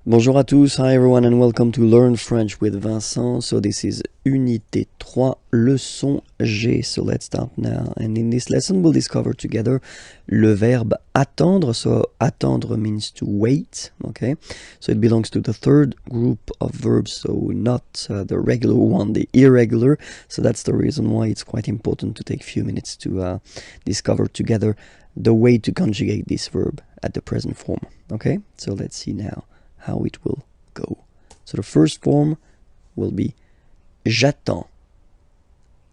Bonjour à tous, hi everyone and welcome to Learn French with Vincent. So this is Unité 3, leçon G. So let's start now. And in this lesson we'll discover together le verbe attendre. So attendre means to wait, okay? So it belongs to the third group of verbs, so not the regular one, the irregular. So that's the reason why it's quite important to take a few minutes to discover together the way to conjugate this verb at the present form, okay? So let's see now how it will go. So the first form will be j'attends,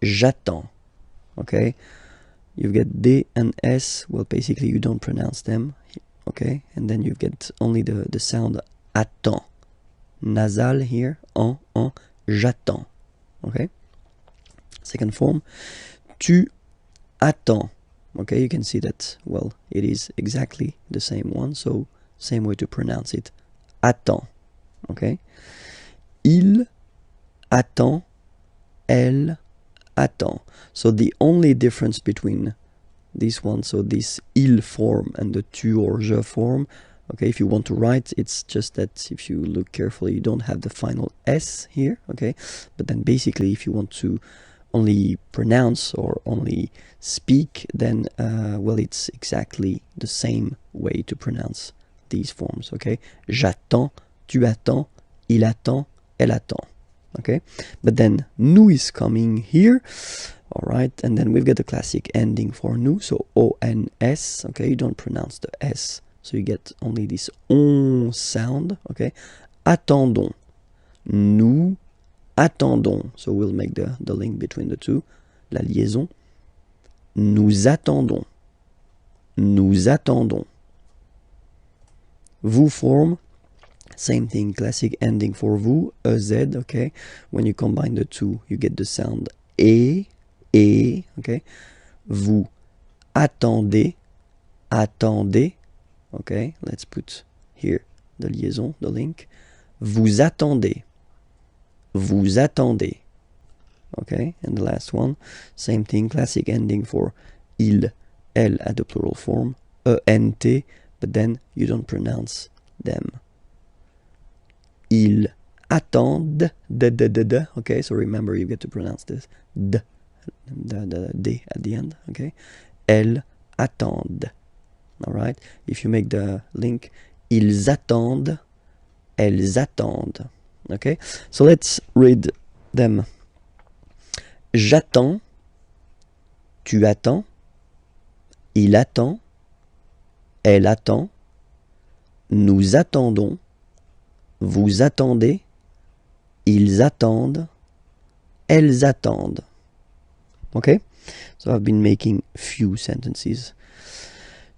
j'attends, okay? You get D and S, well basically you don't pronounce them, okay? And then you get only the sound attends, nasal here, en, j'attends, okay? Second form, tu attends, okay? You can see that, well, it is exactly the same one, so same way to pronounce it. Attend, okay? Il attend, elle attend. So the only difference between this one, so this il form and the tu or je form, okay, if you want to write, it's just that if you look carefully, you don't have the final S here, okay? But then basically, if you want to only pronounce or only speak, then, well, it's exactly the same way to pronounce these forms, okay? J'attends, tu attends, il attend, elle attend, okay? But then nous is coming here, all right? And then we've got the classic ending for nous, so O-N-S, okay? You don't pronounce the S, so you get only this on sound, okay? Attendons, nous attendons, so we'll make the link between the two, la liaison. Nous attendons, nous attendons. Vous form, same thing, classic ending for vous, EZ, okay? When you combine the two, you get the sound et, okay? Vous attendez, attendez, okay? Let's put here the liaison, the link. Vous attendez, vous attendez, okay? And the last one, same thing, classic ending for il, elle at the plural form, ENT, but then you don't pronounce them. Ils attendent, de, okay? So remember, you get to pronounce this, the D at the end, okay? Elles attendent, all right? If you make the link, ils attendent, elles attendent, okay? So let's read them. J'attends, tu attends, il attend, elle attend, nous attendons, vous attendez, ils attendent, elles attendent. Okay? So I've been making few sentences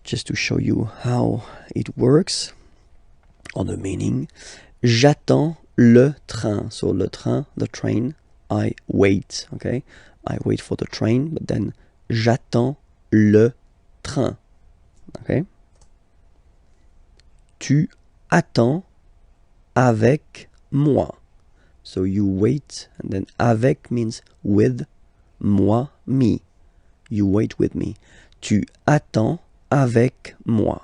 just to show you how it works, or the meaning. J'attends le train. So le train, the train, I wait, okay? I wait for the train, but then j'attends le train, okay? Tu attends avec moi. So you wait, and then avec means with, moi, me. You wait with me. Tu attends avec moi.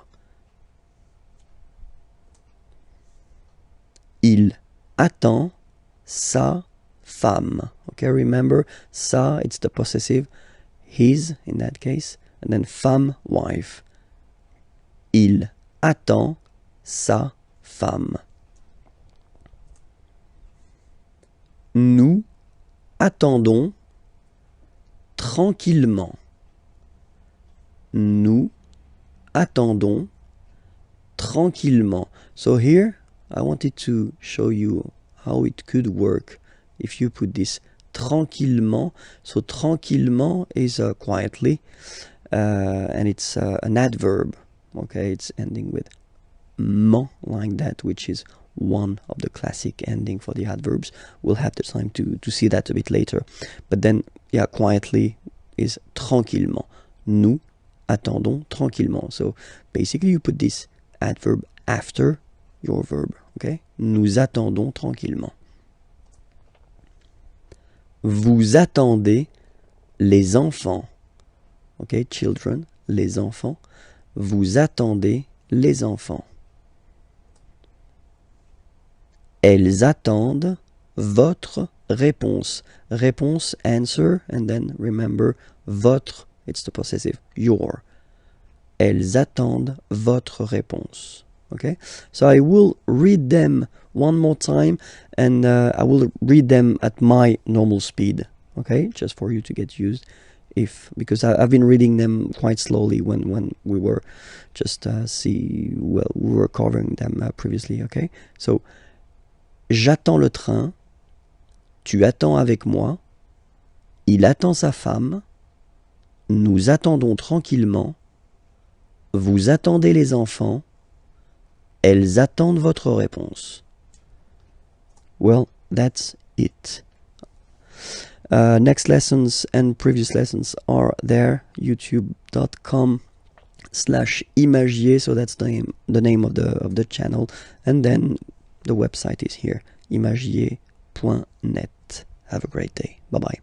Il attend sa femme. Okay, remember, sa, it's the possessive, his in that case, and then femme, wife. Il attend sa femme. Nous attendons tranquillement. Nous attendons tranquillement. So here, I wanted to show you how it could work if you put this tranquillement. So tranquillement is quietly, and it's an adverb. Okay, it's ending with ment like that, which is one of the classic ending for the adverbs. We'll have the time to see that a bit later. But then, yeah, quietly is tranquillement. Nous attendons tranquillement. So basically you put this adverb after your verb, okay? Nous attendons tranquillement. Vous attendez les enfants. Okay, children, les enfants. Vous attendez les enfants. Elles attendent votre réponse. Réponse, answer, and then remember, votre, it's the possessive, your. Elles attendent votre réponse. Okay? So I will read them one more time, and I will read them at my normal speed. Okay? Just for you to get used. Because I've been reading them quite slowly when we were just we were covering them previously. Okay? So, j'attends le train, tu attends avec moi, il attend sa femme, nous attendons tranquillement, vous attendez les enfants, elles attendent votre réponse. Well, that's it. Next lessons and previous lessons are there, youtube.com/imagier, so that's the name of the channel, and then the website is here, imagier.net. Have a great day. Bye-bye.